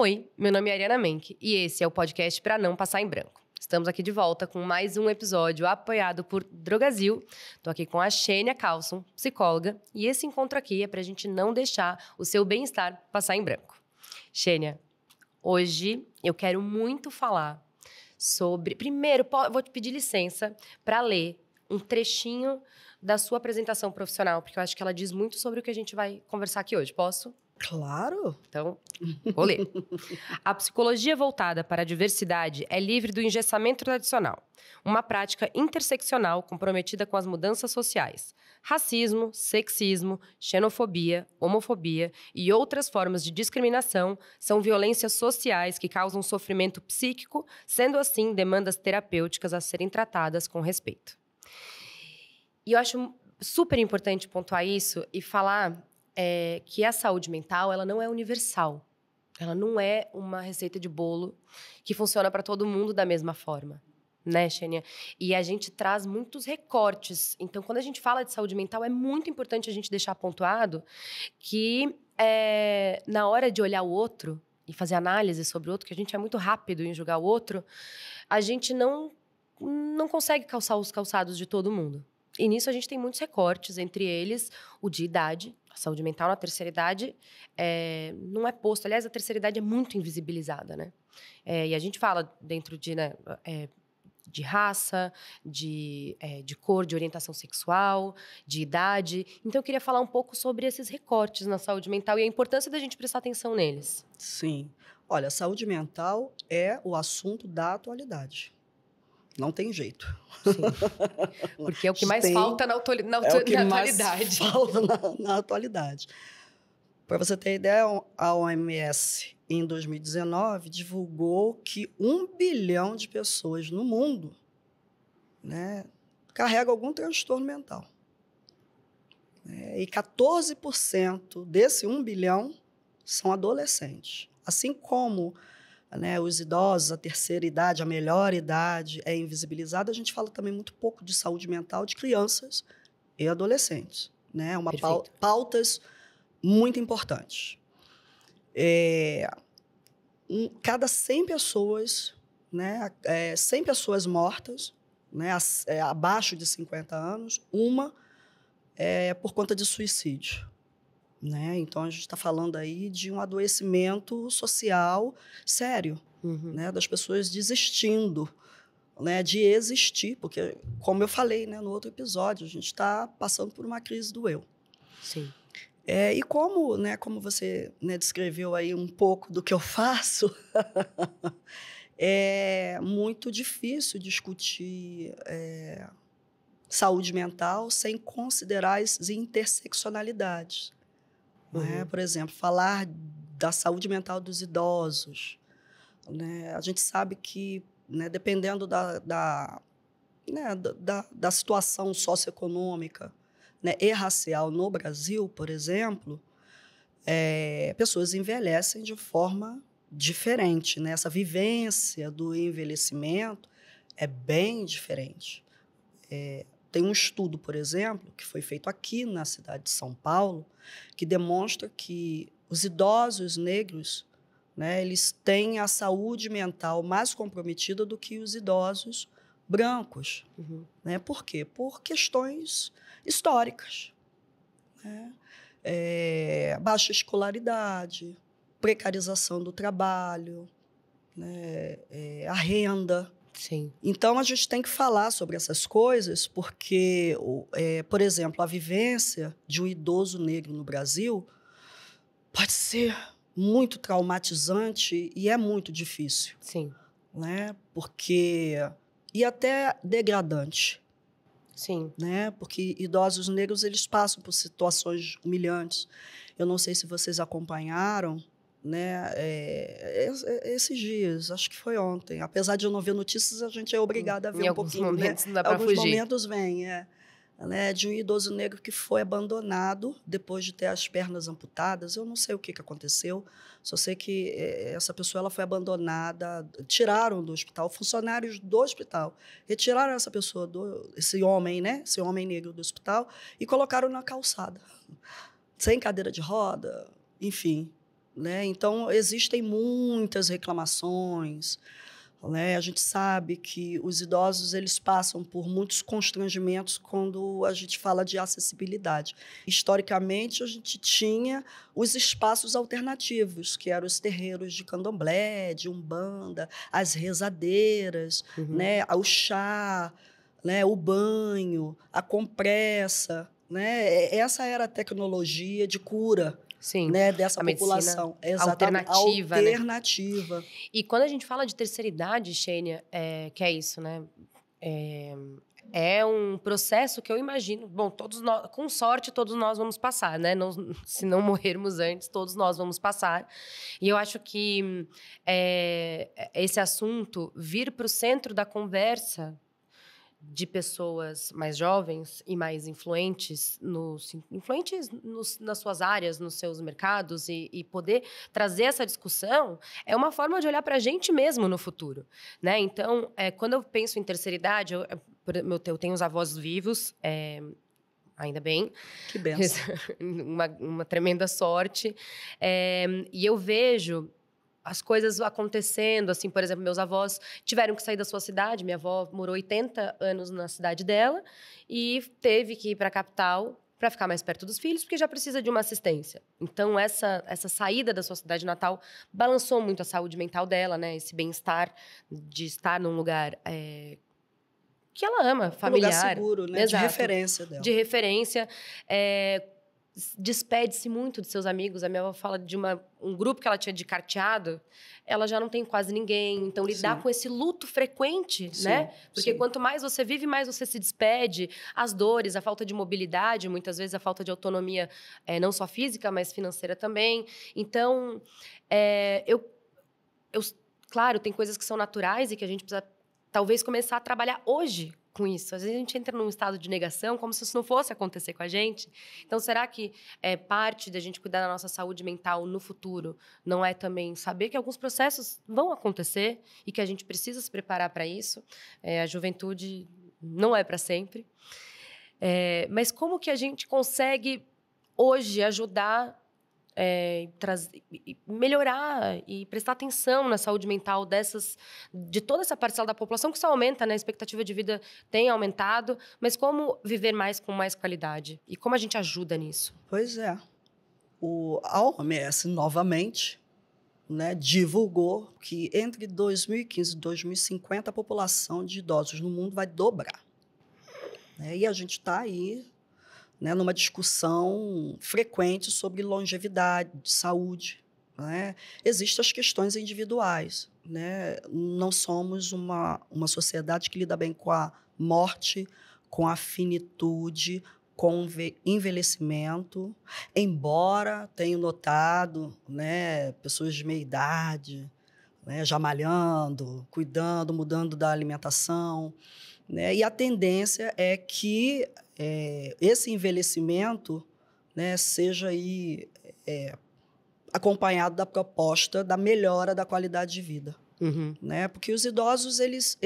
Oi, meu nome é Ariana Menck e esse é o podcast Pra Não Passar em Branco. Estamos aqui de volta com mais um episódio apoiado por Drogasil. Tô aqui com a Xênia Carlson, psicóloga, e esse encontro aqui é pra gente não deixar o seu bem-estar passar em branco. Xênia, hoje eu quero muito falar sobre... Primeiro, vou te pedir licença para ler um trechinho da sua apresentação profissional, porque eu acho que ela diz muito sobre o que a gente vai conversar aqui hoje. Posso? Claro! Então, vou ler. A psicologia voltada para a diversidade é livre do engessamento tradicional, uma prática interseccional comprometida com as mudanças sociais. Racismo, sexismo, xenofobia, homofobia e outras formas de discriminação são violências sociais que causam sofrimento psíquico, sendo assim demandas terapêuticas a serem tratadas com respeito. E eu acho super importante pontuar isso e falar que a saúde mental, ela não é universal. Ela não é uma receita de bolo que funciona para todo mundo da mesma forma, né, Xênia? E a gente traz muitos recortes. Então, quando a gente fala de saúde mental, é muito importante a gente deixar pontuado que na hora de olhar o outro e fazer análise sobre o outro, que a gente é muito rápido em julgar o outro, a gente não consegue calçar os calçados de todo mundo. E nisso a gente tem muitos recortes, entre eles o de idade. A saúde mental na terceira idade não é posto. Aliás, a terceira idade é muito invisibilizada, né? E a gente fala dentro de, de raça, de cor, de orientação sexual, de idade. Então, eu queria falar um pouco sobre esses recortes na saúde mental e a importância da gente prestar atenção neles. Sim. Olha, a saúde mental é o assunto da atualidade. Não tem jeito. Sim. Porque é o que mais falta na atualidade. É o que mais falta na atualidade. Para você ter ideia, a OMS, em 2019, divulgou que 1 bilhão de pessoas no mundo, né, carregam algum transtorno mental. E 14% desse 1 bilhão são adolescentes. Assim como... os idosos, a terceira idade, a melhor idade é invisibilizada. A gente fala também muito pouco de saúde mental de crianças e adolescentes. Pautas muito importantes. Cada 100 pessoas, 100 pessoas mortas, abaixo de 50 anos, uma é por conta de suicídio. Então, a gente está falando aí de um adoecimento social sério, das pessoas desistindo, de existir, porque, como eu falei no outro episódio, a gente está passando por uma crise do eu. Sim. E como você descreveu aí um pouco do que eu faço, é muito difícil discutir saúde mental sem considerar as interseccionalidades. Por exemplo, falar da saúde mental dos idosos. A gente sabe que, dependendo da situação socioeconômica e racial no Brasil, por exemplo, pessoas envelhecem de forma diferente. Essa vivência do envelhecimento é bem diferente. Tem um estudo, por exemplo, que foi feito aqui na cidade de São Paulo, que demonstra que os idosos negros, eles têm a saúde mental mais comprometida do que os idosos brancos. Por quê? Por questões históricas. Baixa escolaridade, precarização do trabalho, a renda. Sim. Então, a gente tem que falar sobre essas coisas porque, por exemplo, a vivência de um idoso negro no Brasil pode ser muito traumatizante e é muito difícil. Sim. E até degradante. Sim. Porque idosos negros, eles passam por situações humilhantes. Eu não sei se vocês acompanharam, esses dias, acho que foi ontem. Apesar de eu não ver notícias, a gente é obrigado a ver um pouquinho. Em alguns momentos não dá para fugir. Alguns momentos vem, de um idoso negro que foi abandonado depois de ter as pernas amputadas. Eu não sei o que aconteceu, só sei que essa pessoa ela foi abandonada, tiraram do hospital, funcionários do hospital retiraram essa pessoa, esse homem negro do hospital e colocaram na calçada, sem cadeira de roda, enfim. né? Então, existem muitas reclamações, né? A gente sabe que os idosos eles passam por muitos constrangimentos quando a gente fala de acessibilidade. Historicamente, a gente tinha os espaços alternativos, que eram os terreiros de candomblé, de umbanda, as rezadeiras, né? O chá, né? O banho, a compressa, né? Essa era a tecnologia de cura. Sim, Né, dessa a população. medicina Exatamente. alternativa, né? Alternativa. E quando a gente fala de terceira idade, Xênia, que é isso, né? É um processo que eu imagino... Bom, todos nós, com sorte, todos nós vamos passar, né? Não, se não morrermos antes, todos nós vamos passar. E eu acho que esse assunto vir para o centro da conversa de pessoas mais jovens e mais influentes, nas suas áreas, nos seus mercados, e poder trazer essa discussão é uma forma de olhar para a gente mesmo no futuro, né? Então, quando eu penso em terceira idade, eu tenho os avós vivos, ainda bem. Que benção. uma tremenda sorte. E eu vejo as coisas acontecendo, assim, por exemplo, meus avós tiveram que sair da sua cidade. Minha avó morou 80 anos na cidade dela e teve que ir para a capital para ficar mais perto dos filhos, porque já precisa de uma assistência. Então, essa saída da sua cidade natal balançou muito a saúde mental dela, né? Esse bem-estar de estar num lugar que ela ama, familiar. Um lugar seguro, né? Exato. De referência dela. De referência. Despede-se muito de seus amigos. A minha avó fala de um grupo que ela tinha de carteado, ela já não tem quase ninguém. Então, lidar com esse luto frequente, né? Porque quanto mais você vive, mais você se despede. As dores, a falta de mobilidade, muitas vezes a falta de autonomia, não só física, mas financeira também. Então, claro, tem coisas que são naturais e que a gente precisa, talvez, começar a trabalhar hoje com isso. Às vezes a gente entra num estado de negação, como se isso não fosse acontecer com a gente. Então, será que parte da gente cuidar da nossa saúde mental no futuro não é também saber que alguns processos vão acontecer e que a gente precisa se preparar para isso? A juventude não é para sempre. Mas como que a gente consegue, hoje, ajudar melhorar e prestar atenção na saúde mental de toda essa parcela da população que só aumenta, né? A expectativa de vida tem aumentado, mas como viver mais com mais qualidade? E como a gente ajuda nisso? Pois é. A OMS, novamente, né, divulgou que entre 2015 e 2050 a população de idosos no mundo vai dobrar. E a gente está aí, né, numa discussão frequente sobre longevidade, saúde. Né? Existem as questões individuais. Né? Não somos uma sociedade que lida bem com a morte, com a finitude, com o envelhecimento, embora tenho notado, né, pessoas de meia idade, né, já malhando, cuidando, mudando da alimentação. Né? E a tendência é que esse envelhecimento, né, seja aí, acompanhado da proposta da melhora da qualidade de vida. Né? Porque os idosos eles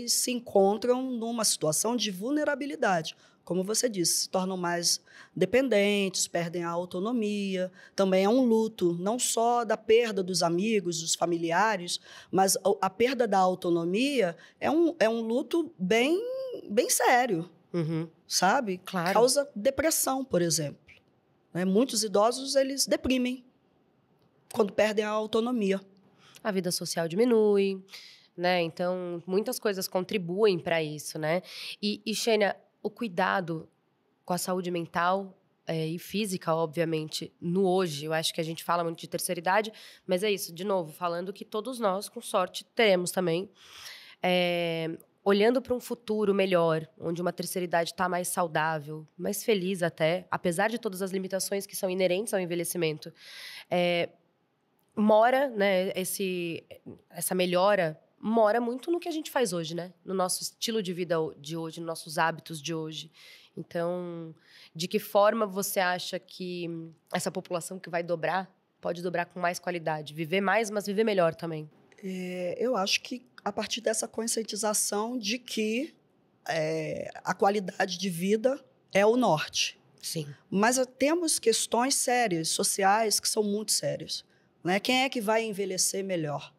se encontram numa situação de vulnerabilidade. Como você disse, se tornam mais dependentes, perdem a autonomia. Também é um luto, não só da perda dos amigos, dos familiares, mas a perda da autonomia é um luto bem sério. Sabe? Claro. Causa depressão, por exemplo. Né? Muitos idosos, eles deprimem quando perdem a autonomia. A vida social diminui, né? Então, muitas coisas contribuem para isso, né? E Xênia, o cuidado com a saúde mental e física, obviamente, no hoje, eu acho que a gente fala muito de terceira idade, mas é isso, de novo, falando que todos nós, com sorte, teremos também. Olhando para um futuro melhor, onde uma terceira idade está mais saudável, mais feliz até, apesar de todas as limitações que são inerentes ao envelhecimento, né, essa melhora mora muito no que a gente faz hoje, né? No nosso estilo de vida de hoje, nos nossos hábitos de hoje. Então, de que forma você acha que essa população que vai dobrar pode dobrar com mais qualidade? Viver mais, mas viver melhor também. Eu acho que a partir dessa conscientização de que a qualidade de vida é o norte. Sim. Mas temos questões sérias, sociais, que são muito sérias. né? Quem é que vai envelhecer melhor?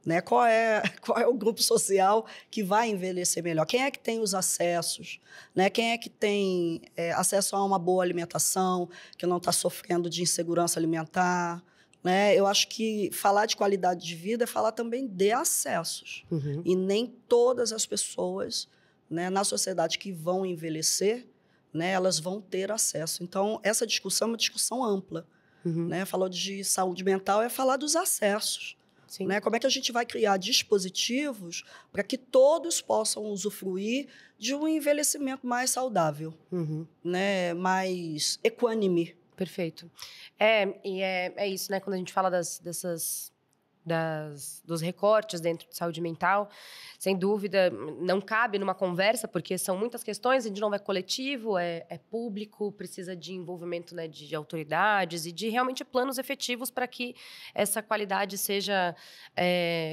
Né? Qual é o grupo social que vai envelhecer melhor? Quem é que tem os acessos? Né? Quem é que tem acesso a uma boa alimentação, que não está sofrendo de insegurança alimentar? Né? Eu acho que falar de qualidade de vida é falar também de acessos. Uhum. E nem todas as pessoas, né, na sociedade que vão envelhecer, né, elas vão ter acesso. Então, essa discussão é uma discussão ampla. Uhum. Né? Falou de saúde mental, é falar dos acessos. Né? Como é que a gente vai criar dispositivos para que todos possam usufruir de um envelhecimento mais saudável, uhum. né? Mais equânime. Perfeito. É isso, né? Quando a gente fala dos recortes dentro de saúde mental, sem dúvida, não cabe numa conversa, porque são muitas questões, de novo, é coletivo, é público, precisa de envolvimento, né, de autoridades e de realmente planos efetivos para que essa qualidade seja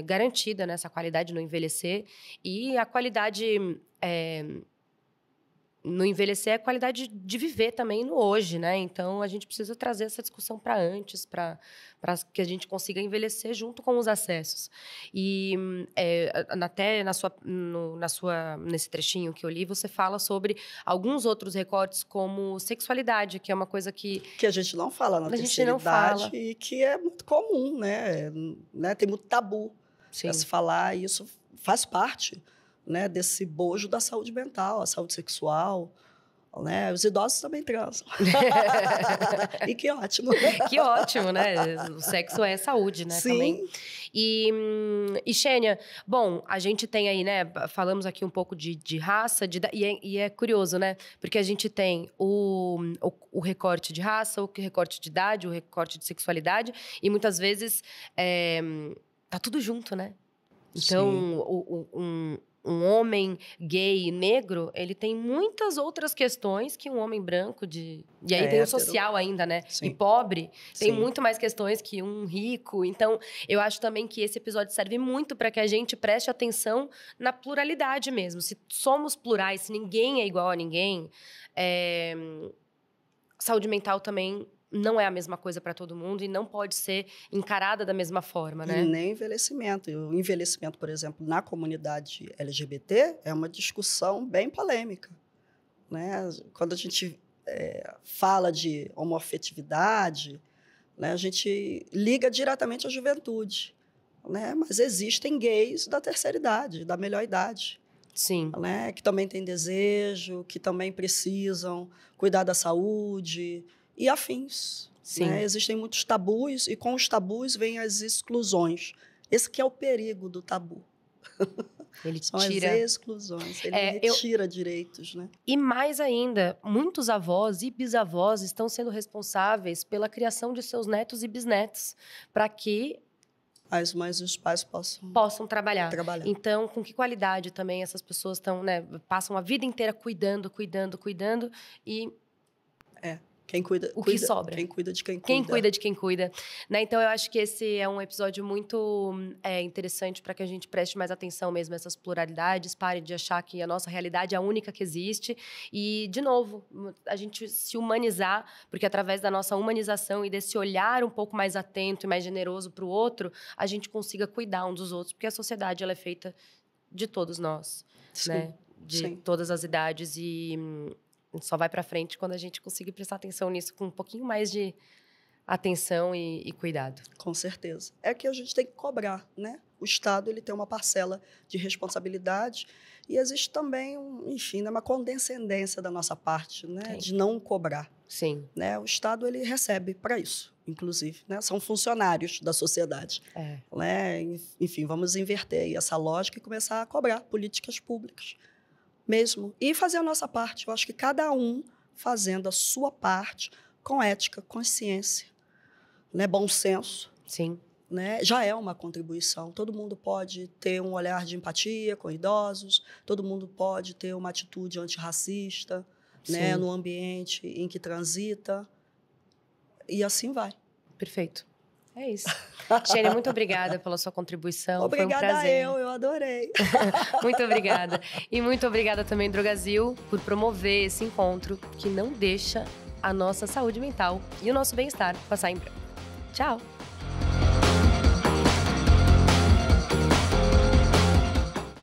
garantida, né, essa qualidade no envelhecer. E a qualidade no envelhecer é a qualidade de viver também no hoje, né? Então, a gente precisa trazer essa discussão para antes, para que a gente consiga envelhecer junto com os acessos. E até nesse trechinho que eu li, você fala sobre alguns outros recortes, como sexualidade, que é uma coisa que a gente não fala na terceira idade e que é muito comum, né? Tem muito tabu para se falar, e isso faz parte, né, desse bojo da saúde mental, a saúde sexual, né? Os idosos também transam. E que ótimo. Que ótimo, né? O sexo é saúde, né? Sim. Também. E Xênia, bom, a gente tem aí, né? Falamos aqui um pouco de raça, e é curioso, né? Porque a gente tem o recorte de raça, o recorte de idade, o recorte de sexualidade, e muitas vezes tá tudo junto, né? Então, um homem gay negro, ele tem muitas outras questões que um homem branco E aí tem o social ainda, né? Sim. E pobre, tem Sim. muito mais questões que um rico. Então, eu acho também que esse episódio serve muito para que a gente preste atenção na pluralidade mesmo. Se somos plurais, se ninguém é igual a ninguém, saúde mental também não é a mesma coisa para todo mundo e não pode ser encarada da mesma forma, né? E nem envelhecimento. O envelhecimento, por exemplo, na comunidade LGBT é uma discussão bem polêmica, né? Quando a gente fala de homoafetividade, né, a gente liga diretamente à juventude, né? Mas existem gays da terceira idade, da melhor idade. Sim. Né? Que também têm desejo, que também precisam cuidar da saúde e afins. Sim. Né? Existem muitos tabus e com os tabus vêm as exclusões. Esse que é o perigo do tabu. Ele São tira... as exclusões. Ele retira direitos, né? E mais ainda, muitos avós e bisavós estão sendo responsáveis pela criação de seus netos e bisnetos, para que as mães e os pais possam trabalhar. Então, com que qualidade também essas pessoas estão, né? Passam a vida inteira cuidando e... Quem cuida, que sobra. Quem cuida de quem cuida. Quem cuida de quem cuida. Né? Então, eu acho que esse é um episódio muito interessante para que a gente preste mais atenção mesmo a essas pluralidades, pare de achar que a nossa realidade é a única que existe. E, de novo, a gente se humanizar, porque através da nossa humanização e desse olhar um pouco mais atento e mais generoso para o outro, a gente consiga cuidar um dos outros, porque a sociedade ela é feita de todos nós, Sim. né? De todas as idades e... só vai para frente quando a gente conseguir prestar atenção nisso com um pouquinho mais de atenção e cuidado. Com certeza. É que a gente tem que cobrar, né? O Estado ele tem uma parcela de responsabilidade e existe também, uma condescendência da nossa parte, né? De não cobrar. Sim. Né? O Estado ele recebe para isso, inclusive. Né? São funcionários da sociedade. Né? Enfim, vamos inverter aí essa lógica e começar a cobrar políticas públicas. Mesmo. E fazer a nossa parte. Eu acho que cada um fazendo a sua parte com ética, consciência, né? Bom senso. Sim. Né? Já é uma contribuição. Todo mundo pode ter um olhar de empatia com idosos, todo mundo pode ter uma atitude antirracista, né? No ambiente em que transita. E assim vai. Perfeito. É isso. Xênia, muito obrigada pela sua contribuição. Obrigada. Foi um prazer. Eu adorei. Muito obrigada. E muito obrigada também, Drogazil, por promover esse encontro que não deixa a nossa saúde mental e o nosso bem-estar passar em branco. Tchau!